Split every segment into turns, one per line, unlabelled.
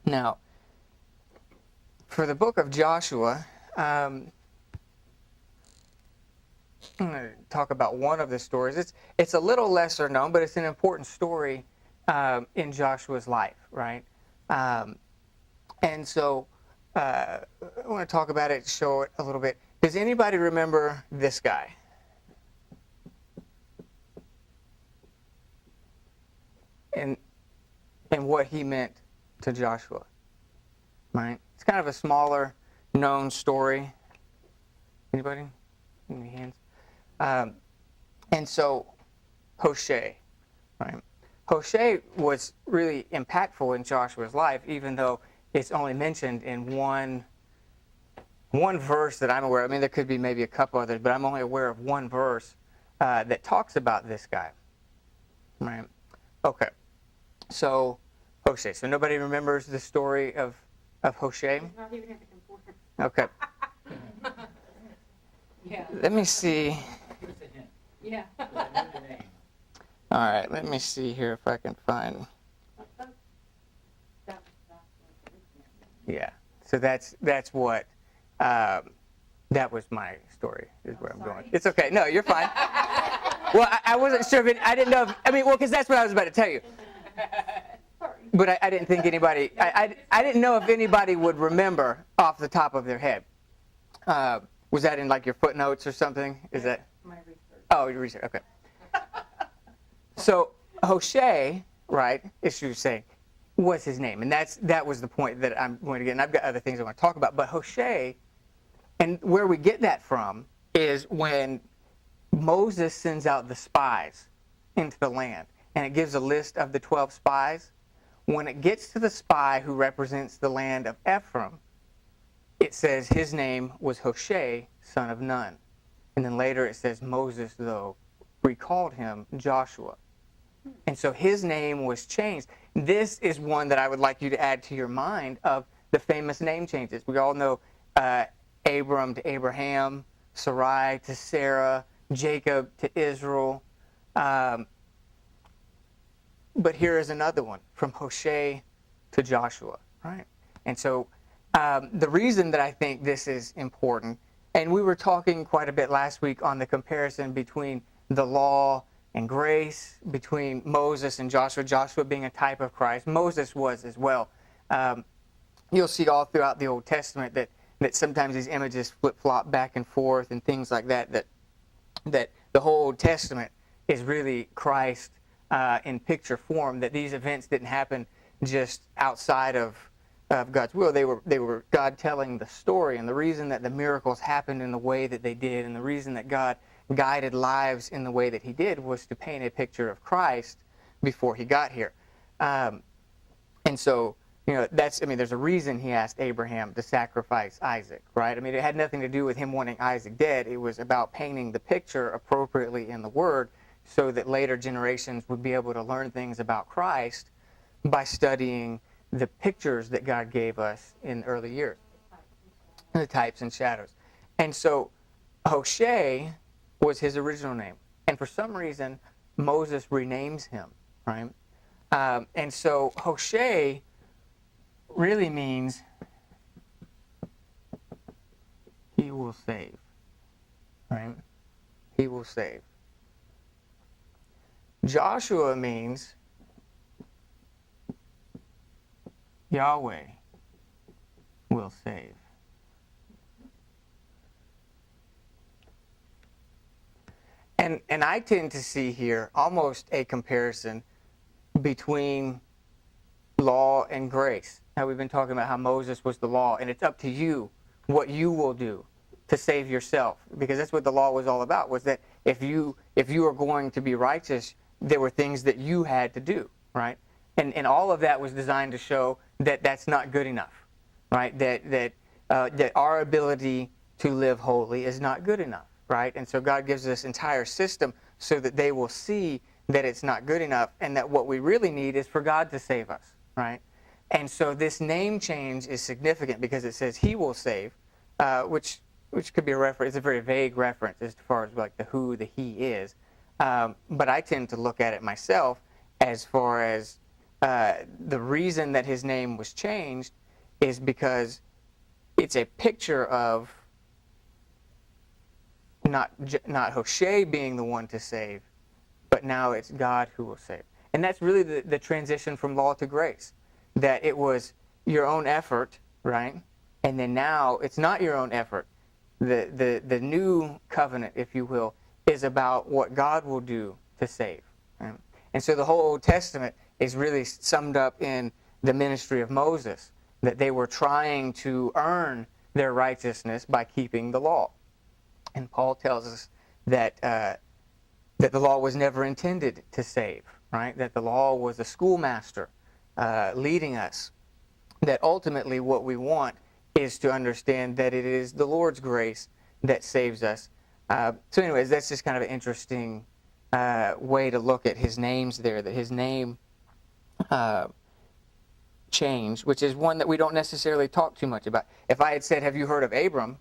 Now, for the book of Joshua, I'm going to talk about one of the stories. It's a little lesser known, but it's an important story in Joshua's life, right? And so I want to talk about it, show it a little bit. Does anybody remember this guy? And what he meant to Joshua, right? It's kind of a smaller known story. Anybody? Any hands? And so Hoshea, right? Hoshea was really impactful in Joshua's life, even though it's only mentioned in one verse that I'm aware of. I mean, there could be maybe a couple others, but I'm only aware of one verse that talks about this guy, right? Okay. So, Hoshea. So nobody remembers the story of Hoshea?
He's not even in the computer.
Okay.
Yeah.
Let me see.
Give us a hint.
Yeah.
I know the name.
All right. Let me see here if I can find. Yeah. So that's what. That was my story. Is where I'm going. It's okay. No, you're fine. Well, I wasn't sure if I didn't know. Because that's what I was about to tell you. But I didn't think anybody. I didn't know if anybody would remember off the top of their head. Was that in like your footnotes or something? Is that?
My research.
Oh, your research. Okay. So Hoshea, right? As you say, was his name, and that was the point that I'm going to get. And I've got other things I want to talk about. But Hoshea, and where we get that from is when Moses sends out the spies into the land, and it gives a list of the 12 spies. When it gets to the spy who represents the land of Ephraim, it says his name was Hoshea, son of Nun. And then later it says Moses, though, recalled him Joshua. And so his name was changed. This is one that I would like you to add to your mind of the famous name changes. We all know Abram to Abraham, Sarai to Sarah, Jacob to Israel. But here is another one, from Hoshea to Joshua, right? And so the reason that I think this is important, and we were talking quite a bit last week on the comparison between the law and grace, between Moses and Joshua being a type of Christ. Moses was as well. You'll see all throughout the Old Testament that sometimes these images flip-flop back and forth and things like that the whole Old Testament is really Christ in picture form, that these events didn't happen just outside of God's will. They were God telling the story, and the reason that the miracles happened in the way that they did, and the reason that God guided lives in the way that he did was to paint a picture of Christ before he got here. And so, there's a reason he asked Abraham to sacrifice Isaac, right? It had nothing to do with him wanting Isaac dead. It was about painting the picture appropriately in the Word so that later generations would be able to learn things about Christ by studying the pictures that God gave us in early years, the types and shadows. And so Hoshea was his original name. And for some reason, Moses renames him, right? And so Hoshea really means he will save, right? He will save. Joshua means Yahweh will save. And I tend to see here almost a comparison between law and grace. Now, we've been talking about how Moses was the law, and it's up to you what you will do to save yourself, because that's what the law was all about, was that if you are going to be righteous, there were things that you had to do, right? And all of that was designed to show that that's not good enough, right? That our ability to live holy is not good enough, right? And so God gives this entire system so that they will see that it's not good enough, and that what we really need is for God to save us, right? And so this name change is significant because it says he will save, which could be a reference. It's a very vague reference as far as like the who, the he is. But I tend to look at it myself as far as the reason that his name was changed is because it's a picture of not Hoshea being the one to save, but now it's God who will save. And that's really the transition from law to grace, that it was your own effort, right? And then now it's not your own effort. The new covenant, if you will, is about what God will do to save. Right? And so the whole Old Testament is really summed up in the ministry of Moses, that they were trying to earn their righteousness by keeping the law. And Paul tells us that the law was never intended to save, right? That the law was a schoolmaster leading us. That ultimately what we want is to understand that it is the Lord's grace that saves us. So anyways, that's just kind of an interesting way to look at his names there, that his name change, which is one that we don't necessarily talk too much about. If I had said, have you heard of Abram?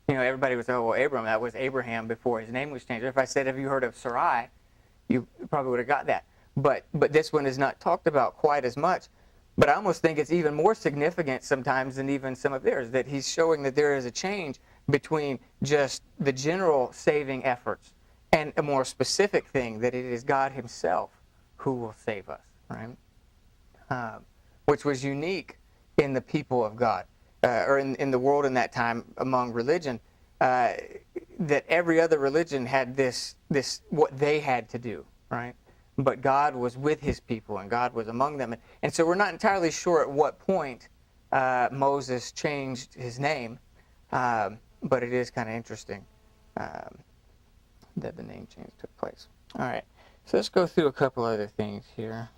Everybody would say, oh, well, Abram, that was Abraham before his name was changed. Or if I said, have you heard of Sarai? You probably would have got that. But this one is not talked about quite as much. But I almost think it's even more significant sometimes than even some of theirs, that he's showing that there is a change between just the general saving efforts and a more specific thing, that it is God himself who will save us, right? Which was unique in the people of God, or in the world in that time among religion, that every other religion had this what they had to do, right? But God was with his people, and God was among them. And so we're not entirely sure at what point Moses changed his name, but it is kind of interesting that the name change took place. All right, so let's go through a couple other things here.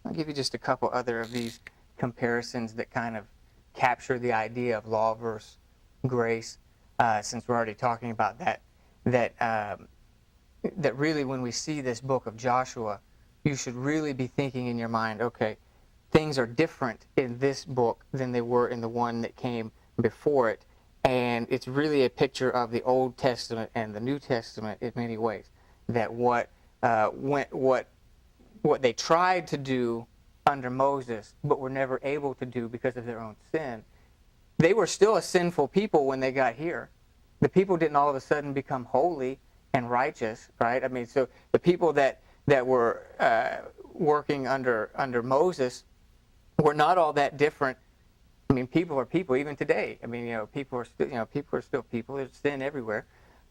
I'll give you just a couple other of these comparisons that kind of capture the idea of law versus grace. Since we're already talking about that really when we see this book of Joshua, you should really be thinking in your mind, okay, things are different in this book than they were in the one that came before it, and it's really a picture of the Old Testament and the New Testament in many ways. That what they tried to do under Moses, but were never able to do because of their own sin. They were still a sinful people when they got here. The people didn't all of a sudden become holy and righteous, right? I mean, so the people that were working under Moses were not all that different. I mean, people are people even today. I mean, people are still people. There's sin everywhere,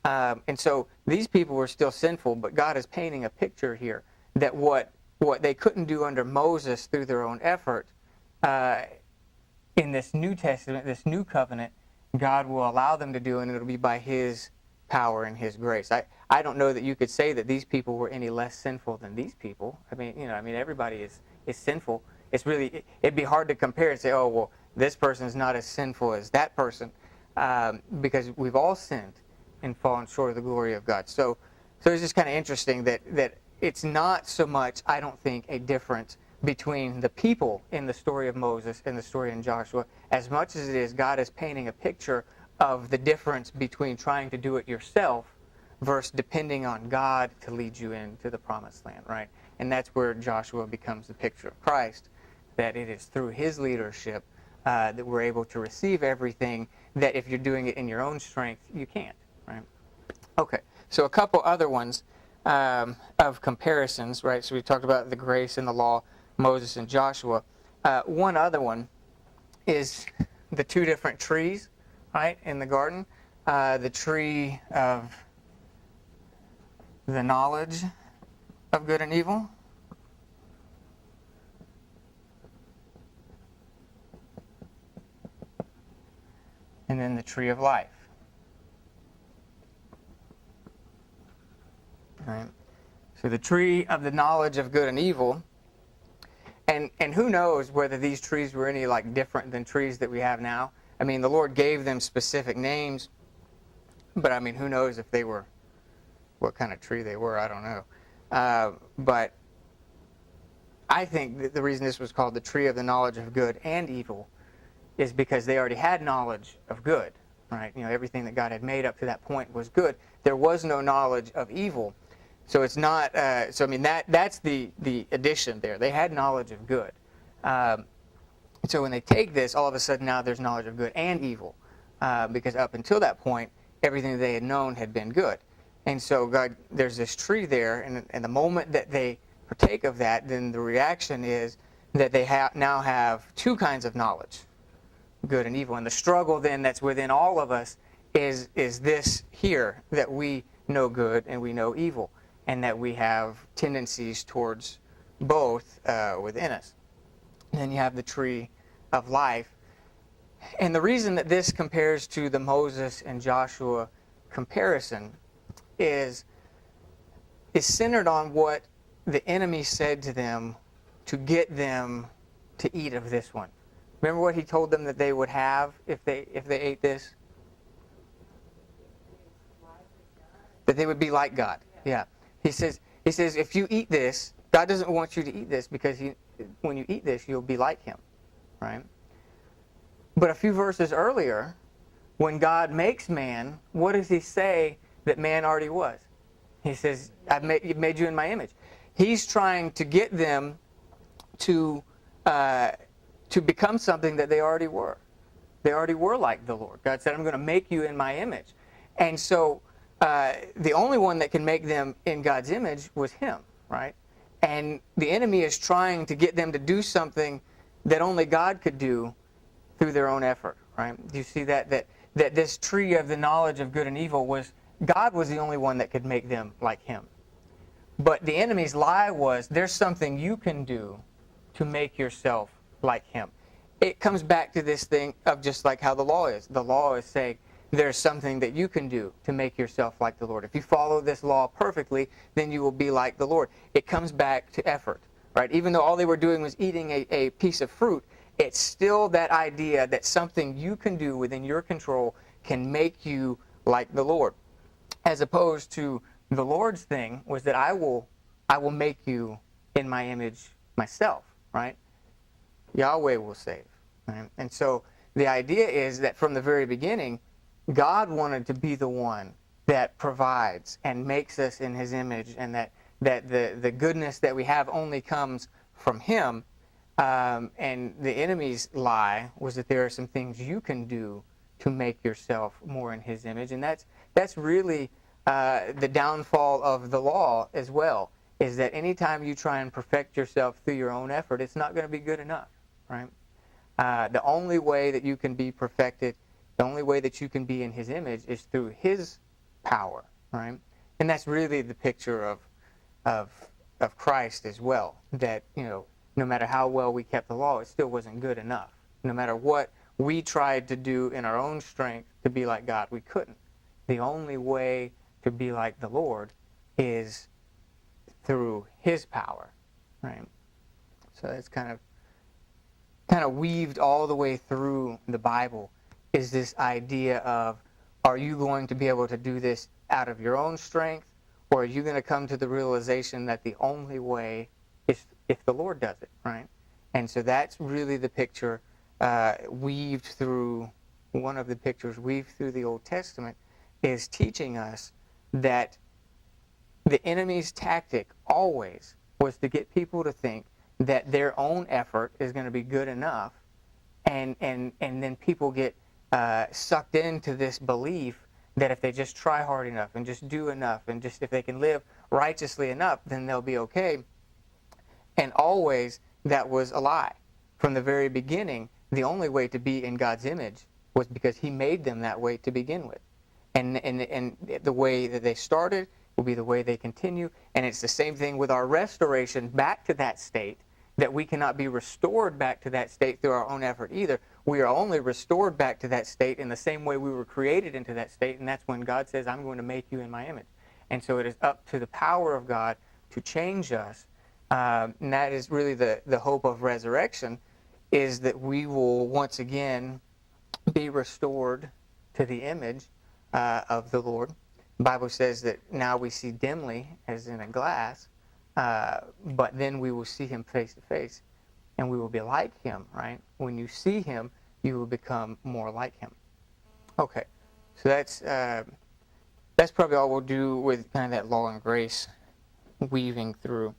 and so these people were still sinful. But God is painting a picture here that what they couldn't do under Moses through their own effort. In this New Testament, this new covenant, God will allow them to do, and it'll be by his power and his grace. I don't know that you could say that these people were any less sinful than these people. I mean, everybody is sinful. It'd be hard to compare and say, oh, well, this person is not as sinful as that person, because we've all sinned and fallen short of the glory of God. So it's just kind of interesting that it's not so much, I don't think, a difference between the people in the story of Moses and the story in Joshua, as much as it is God is painting a picture of the difference between trying to do it yourself versus depending on God to lead you into the promised land, right? And that's where Joshua becomes the picture of Christ, that it is through his leadership that we're able to receive everything that if you're doing it in your own strength, you can't, right? Okay, so a couple other ones of comparisons, right? So we talked about the grace and the law, Moses and Joshua. One other one is the two different trees, right, in the garden. The tree of the knowledge of good and evil. And then the tree of life. All right. So the tree of the knowledge of good and evil. And who knows whether these trees were any different than trees that we have now. I mean, the Lord gave them specific names, but I mean, who knows if they were, what kind of tree they were, I don't know. But I think that the reason this was called the tree of the knowledge of good and evil is because they already had knowledge of good, right? Everything that God had made up to that point was good. There was no knowledge of evil. So it's not, that's the addition there. They had knowledge of good. So when they take this, all of a sudden now there's knowledge of good and evil. Because up until that point, everything they had known had been good. And so there's this tree there, and the moment that they partake of that, then the reaction is that they now have two kinds of knowledge, good and evil. And the struggle then that's within all of us is this here, that we know good and we know evil, and that we have tendencies towards both within us. And then you have the tree of life. And the reason that this compares to the Moses and Joshua comparison is centered on what the enemy said to them to get them to eat of this one. Remember what he told them that they would have if they ate this? That they would be like God. Yeah. He says if you eat this, God doesn't want you to eat this because when you eat this, you'll be like him, right? But a few verses earlier, when God makes man, what does he say that man already was? He says, I've made you in my image. He's trying to get them to become something that they already were. They already were like the Lord. God said, I'm going to make you in my image. And so the only one that can make them in God's image was him, right? And the enemy is trying to get them to do something that only God could do through their own effort, right? Do you see that this tree of the knowledge of good and evil God was the only one that could make them like him. But the enemy's lie was, there's something you can do to make yourself like him. It comes back to this thing of just like how the law is. The law is saying there's something that you can do to make yourself like the Lord. If you follow this law perfectly, then you will be like the Lord. It comes back to effort, right? Even though all they were doing was eating a piece of fruit, it's still that idea that something you can do within your control can make you like the Lord. As opposed to the Lord's thing was that I will make you in my image myself, right? Yahweh will save. Right? And so the idea is that from the very beginning, God wanted to be the one that provides and makes us in his image, and that the goodness that we have only comes from him. And the enemy's lie was that there are some things you can do to make yourself more in his image. And that's really the downfall of the law as well, is that anytime you try and perfect yourself through your own effort, it's not going to be good enough, right? The only way that you can be perfected, the only way that you can be in his image is through his power, right? And that's really the picture of Christ as well, that, no matter how well we kept the law, it still wasn't good enough. No matter what we tried to do in our own strength to be like God, we couldn't. The only way to be like the Lord is through his power, right? So that's kind of weaved all the way through the Bible, is this idea of, are you going to be able to do this out of your own strength, or are you going to come to the realization that the only way is if the Lord does it, right? And so that's really the picture weaved through, one of the pictures weaved through the Old Testament, is teaching us that the enemy's tactic always was to get people to think that their own effort is going to be good enough, and then people get sucked into this belief that if they just try hard enough and just do enough and just if they can live righteously enough, then they'll be okay. And always that was a lie. From the very beginning, the only way to be in God's image was because he made them that way to begin with. And the way that they started will be the way they continue. And it's the same thing with our restoration back to that state, that we cannot be restored back to that state through our own effort either. We are only restored back to that state in the same way we were created into that state, and that's when God says, I'm going to make you in my image. And so it is up to the power of God to change us. And that is really the hope of resurrection, is that we will once again be restored to the image of the Lord. The Bible says that now we see dimly as in a glass, but then we will see him face to face, and we will be like him, right? When you see him, you will become more like him. Okay, So that's probably all we'll do with kind of that law and grace weaving through.